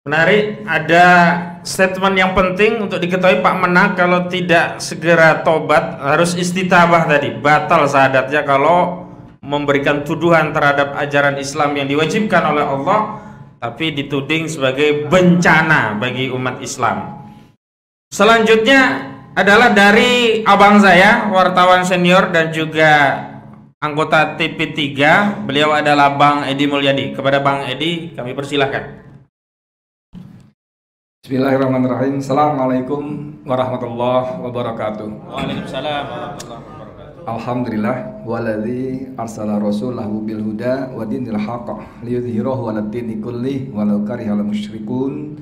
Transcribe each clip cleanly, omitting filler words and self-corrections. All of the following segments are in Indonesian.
Menarik, ada statement yang penting untuk diketahui Pak Menak, kalau tidak segera tobat harus istitabah tadi, batal syahadatnya kalau memberikan tuduhan terhadap ajaran Islam yang diwajibkan oleh Allah tapi dituding sebagai bencana bagi umat Islam. Selanjutnya adalah dari abang saya, wartawan senior dan juga anggota TP3, beliau adalah Bang Edi Mulyadi. Kepada Bang Edi kami persilahkan. Bismillahirrahmanirrahim. Assalamualaikum warahmatullahi wabarakatuh. Waalaikumsalam warahmatullahi wabarakatuh. Alhamdulillah waladzi arsala rasulahu bil huda wa dinil haqq liyudhhirahu 'alad dini kulli walau karihal musyrikun.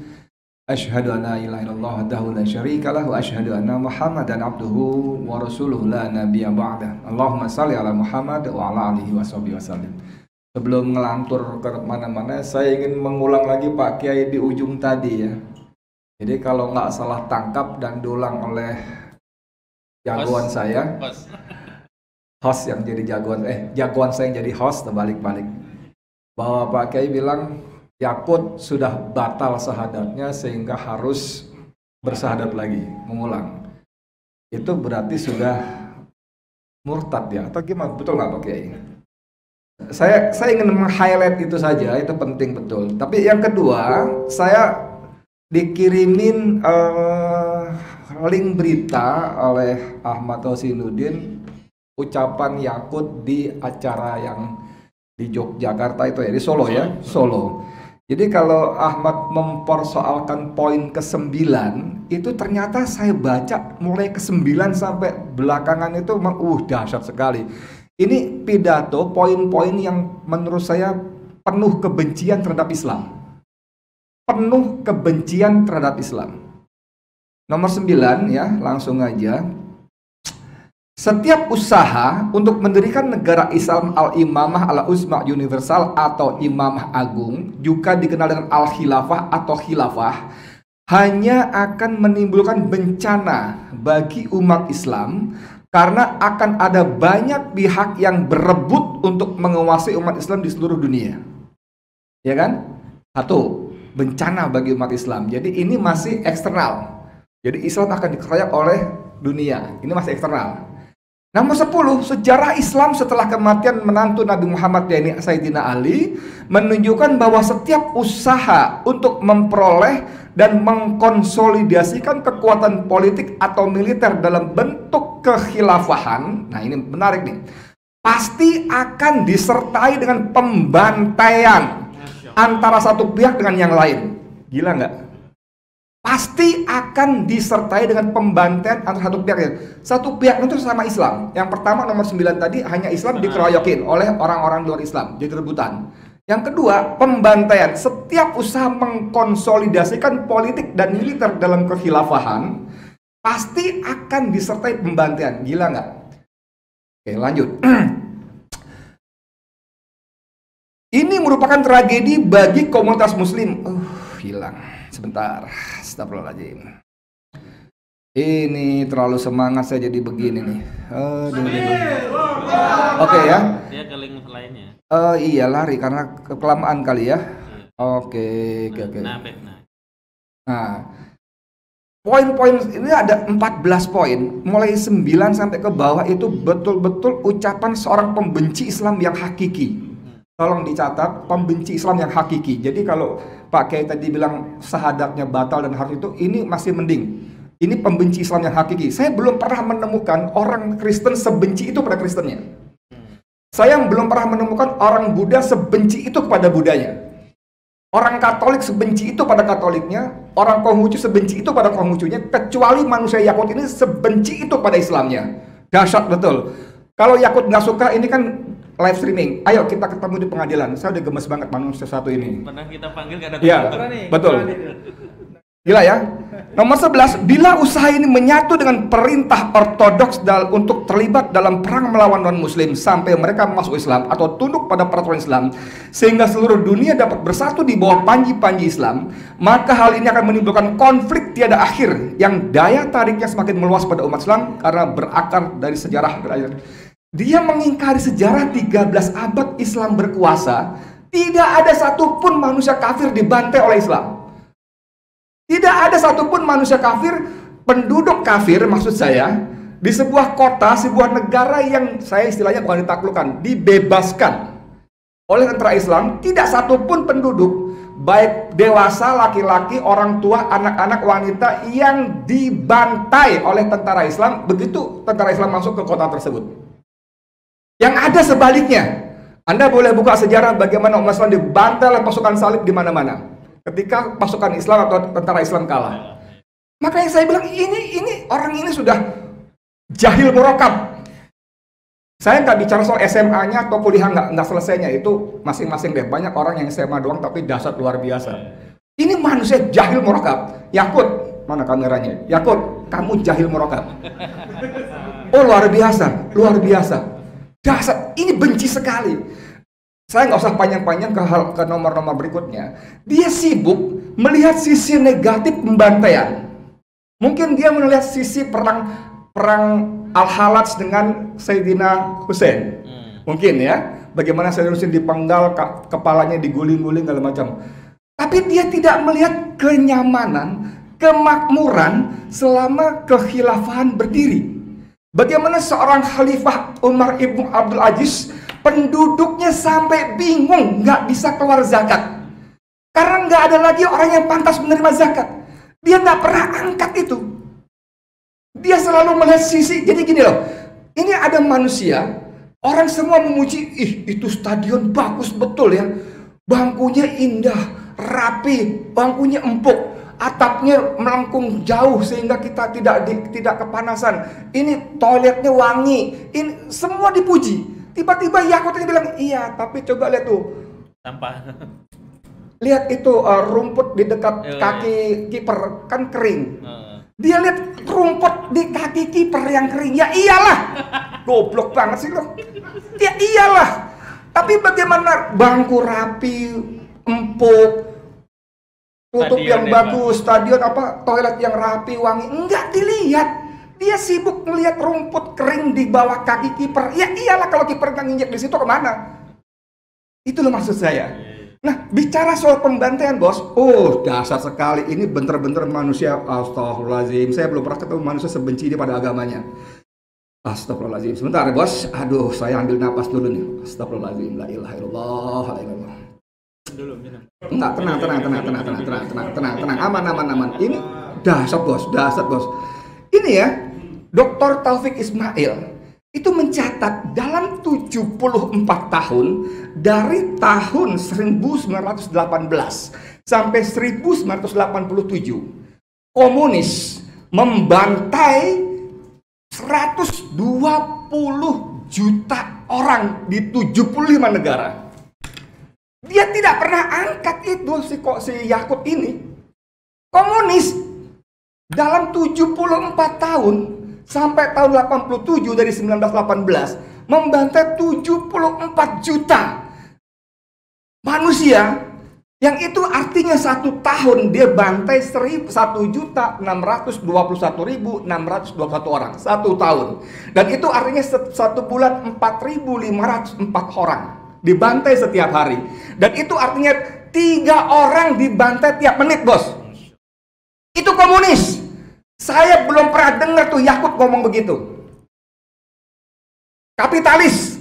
Asyhadu an la ilaha illallah wahdahu la syarikalah wa asyhadu anna Muhammadan abduhu wa rasuluhu la nabiyya ba'dah. Allahumma shalli ala Muhammad wa ala alihi washabihi wasallim. Sebelum ngelantur ke mana-mana, saya ingin mengulang lagi Pak Kiai di ujung tadi ya. Jadi kalau nggak salah tangkap dan diulang oleh jagoan saya, host yang jadi jagoan saya yang jadi host, terbalik-balik, bahwa Pak Kiai bilang Yakut sudah batal syahadatnya sehingga harus bersyahadat lagi, mengulang. Itu berarti sudah murtad ya, atau gimana? Betul nggak Pak Kiai? Saya ingin meng-highlight itu saja, itu penting betul. Tapi yang kedua, saya dikirimin link berita oleh Ahmad Hosinuddin, ucapan Yakut di acara yang di Yogyakarta itu ya, di Solo ya, Solo. Jadi kalau Ahmad mempersoalkan poin ke-9, itu ternyata saya baca mulai ke-9 sampai belakangan itu dahsyat sekali. Ini pidato poin-poin yang menurut saya penuh kebencian terhadap Islam. Penuh kebencian terhadap Islam. Nomor 9 ya, langsung aja. Setiap usaha untuk mendirikan negara Islam al-imamah al-uzma universal atau imamah agung, juga dikenal dengan al-khilafah atau khilafah, hanya akan menimbulkan bencana bagi umat Islam karena akan ada banyak pihak yang berebut untuk menguasai umat Islam di seluruh dunia. Ya kan? Satu, bencana bagi umat Islam. Jadi ini masih eksternal. Jadi Islam akan dikeroyok oleh dunia. Ini masih eksternal. Nomor 10, sejarah Islam setelah kematian menantu Nabi Muhammad yakni Sayyidina Ali menunjukkan bahwa setiap usaha untuk memperoleh dan mengkonsolidasikan kekuatan politik atau militer dalam bentuk kekhilafahan, nah ini menarik nih, pasti akan disertai dengan pembantaian antara satu pihak dengan yang lain. Gila nggak? Pasti akan disertai dengan pembantaian antara satu pihak. Satu pihak itu sama Islam. Yang pertama nomor 9 tadi, hanya Islam dikeroyokin oleh orang-orang luar Islam, jadi rebutan. Yang kedua, pembantaian. Setiap usaha mengkonsolidasikan politik dan militer dalam kekhilafahan pasti akan disertai pembantaian. Gila nggak? Oke, lanjut. Ini merupakan tragedi bagi komunitas muslim. Hilang. Sebentar, astagfirullahaladzim. Ini terlalu semangat saya jadi begini nih. Oke ya. Dia ke link lainnya. Iya lari karena kelamaan kali ya. Oke. Nah, poin-poin ini ada 14 poin, mulai 9 sampai ke bawah itu betul-betul ucapan seorang pembenci Islam yang hakiki. Tolong dicatat, pembenci Islam yang hakiki. Jadi kalau Pak Kiai tadi bilang syahadatnya batal dan harus itu, ini masih mending. Ini pembenci Islam yang hakiki. Saya belum pernah menemukan orang Kristen sebenci itu pada Kristennya. Saya belum pernah menemukan orang Buddha sebenci itu kepada Budanya. Orang Katolik sebenci itu pada Katoliknya, orang Konghucu sebenci itu pada Konghucunya, kecuali manusia Yakut ini sebenci itu pada Islamnya. Dahsyat betul. Kalau Yakut nggak suka, ini kan live streaming. Ayo kita ketemu di pengadilan. Saya udah gemes banget manusia satu ini. Pernah kita panggil gak ada. Iya, betul. Gila ya. Nomor 11, bila usaha ini menyatu dengan perintah ortodoks untuk terlibat dalam perang melawan non-muslim sampai mereka masuk Islam atau tunduk pada peraturan Islam sehingga seluruh dunia dapat bersatu di bawah panji-panji Islam, maka hal ini akan menimbulkan konflik tiada akhir yang daya tariknya semakin meluas pada umat Islam karena berakar dari sejarah. Dia mengingkari sejarah 13 abad Islam berkuasa. Tidak ada satupun manusia kafir dibantai oleh Islam. Tidak ada satupun manusia kafir, penduduk kafir maksud saya, di sebuah kota, sebuah negara yang saya istilahnya bukan ditaklukkan, dibebaskan oleh tentara Islam. Tidak satupun penduduk, baik dewasa, laki-laki, orang tua, anak-anak, wanita yang dibantai oleh tentara Islam begitu tentara Islam masuk ke kota tersebut. Yang ada sebaliknya. Anda boleh buka sejarah bagaimana umat Islam dibantai oleh pasukan salib di mana-mana ketika pasukan Islam atau tentara Islam kalah. Makanya saya bilang ini orang ini sudah jahil murokab. Saya nggak bicara soal SMA-nya atau kuliah nggak selesainya, itu masing-masing deh. Banyak orang yang SMA doang tapi dasar luar biasa. Ini manusia jahil murokab. Yakut, mana kameranya? Yakut, kamu jahil murokab. Oh luar biasa, luar biasa. Dasar, ini benci sekali. Saya nggak usah panjang-panjang ke nomor-nomor berikutnya. Dia sibuk melihat sisi negatif pembantaian. Mungkin dia melihat sisi perang Al-Halaj dengan Sayyidina Hussein. Mungkin ya, bagaimana Sayyidina Hussein dipenggal, kepalanya diguling-guling segala macam. Tapi dia tidak melihat kenyamanan, kemakmuran selama kekhilafahan berdiri. Bagaimana seorang Khalifah Umar ibn Abdul Aziz, penduduknya sampai bingung, nggak bisa keluar zakat. Karena nggak ada lagi orang yang pantas menerima zakat. Dia nggak pernah angkat itu. Dia selalu melihat sisi, jadi gini loh, ini ada manusia, orang semua memuji, ih itu stadion bagus betul ya, bangkunya indah, rapi, bangkunya empuk, atapnya melengkung jauh sehingga kita tidak kepanasan, ini toiletnya wangi, ini semua dipuji. Tiba-tiba Yakut ini bilang, iya tapi coba lihat tuh sampah. Lihat itu rumput di dekat kaki kiper kan kering. Dia lihat rumput di kaki kiper yang kering. Ya iyalah. Goblok banget sih lo. Ya iyalah. Tapi bagaimana bangku rapi, empuk, tutup stadion yang bagus, stadion toilet yang rapi, wangi. Enggak dilihat. Dia sibuk melihat rumput kering di bawah kaki kiper. Ya iyalah, kalau kiper nggak nginjek di situ kemana? Itu loh maksud saya. Nah, bicara soal pembantaian, bos. Oh, dasar sekali. Ini bener-bener manusia. Astagfirullahaladzim. Saya belum pernah ketemu manusia sebenci dia pada agamanya. Astagfirullahaladzim. Sebentar, bos. Aduh, saya ambil napas dulu nih. Astagfirullahaladzim. La ilaha illallah. La ilaha. Enggak, tenang. Aman. Ini dasar, bos. Ini ya, Dr. Taufik Ismail itu mencatat dalam 74 tahun dari tahun 1918 sampai 1987 komunis membantai 120 juta orang di 75 negara. Dia tidak pernah angkat itu si Yakut ini. Komunis dalam 74 tahun sampai tahun 87 dari 1918 membantai 74 juta manusia, yang itu artinya satu tahun dia bantai 1.621.621 orang satu tahun, dan itu artinya satu bulan 4.504 orang dibantai setiap hari, dan itu artinya 3 orang dibantai tiap menit, bos. Itu komunis. Saya belum pernah dengar tuh Yakut ngomong begitu. Kapitalisme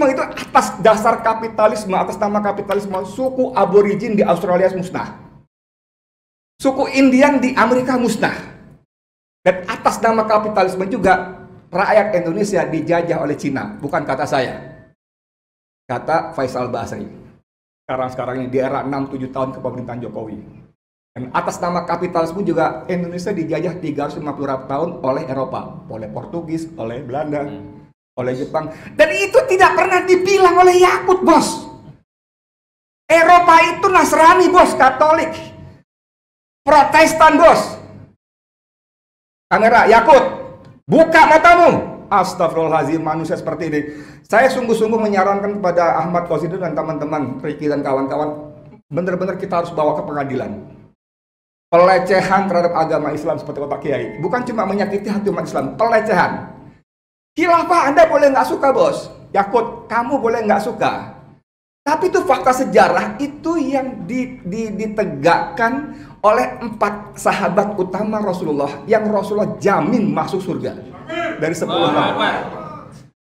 itu atas dasar kapitalisme, atas nama kapitalisme, suku aborigin di Australia musnah. Suku Indian di Amerika musnah. Dan atas nama kapitalisme juga rakyat Indonesia dijajah oleh Cina. Bukan kata saya. Kata Faisal Basri. Sekarang ini di era 6-7 tahun kepemerintahan Jokowi. Dan atas nama kapitalisme juga Indonesia dijajah 350 tahun oleh Eropa, oleh Portugis, oleh Belanda, oleh Jepang. Dan itu tidak pernah dibilang oleh Yakut, bos. Eropa itu Nasrani, bos, Katolik, Protestan, bos. Kamera, Yakut, buka matamu. Astagfirullahaladzim, manusia seperti ini. Saya sungguh-sungguh menyarankan kepada Ahmad Qasidun dan teman-teman, Ricky dan kawan-kawan, benar-benar kita harus bawa ke pengadilan. Pelecehan terhadap agama Islam seperti Pak Kiai, bukan cuma menyakiti hati umat Islam, pelecehan. Khilafah Anda boleh nggak suka, bos. Yakut, kamu boleh nggak suka. Tapi itu fakta sejarah itu yang ditegakkan oleh 4 sahabat utama Rasulullah yang Rasulullah jamin masuk surga dari 10 orang.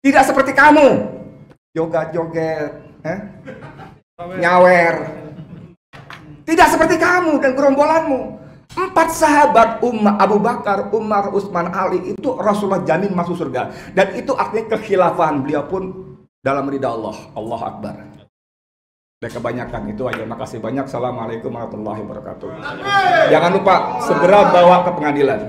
Tidak seperti kamu, joget-joget, nyawer. Tidak seperti kamu dan gerombolanmu. 4 sahabat Abu Bakar, Umar, Utsman, Ali itu Rasulullah jamin masuk surga. Dan itu artinya kekhilafahan beliau pun dalam ridha Allah. Allahu Akbar. Dan kebanyakan itu aja. Makasih banyak. Assalamualaikum warahmatullahi wabarakatuh. Jangan lupa segera bawa ke pengadilan.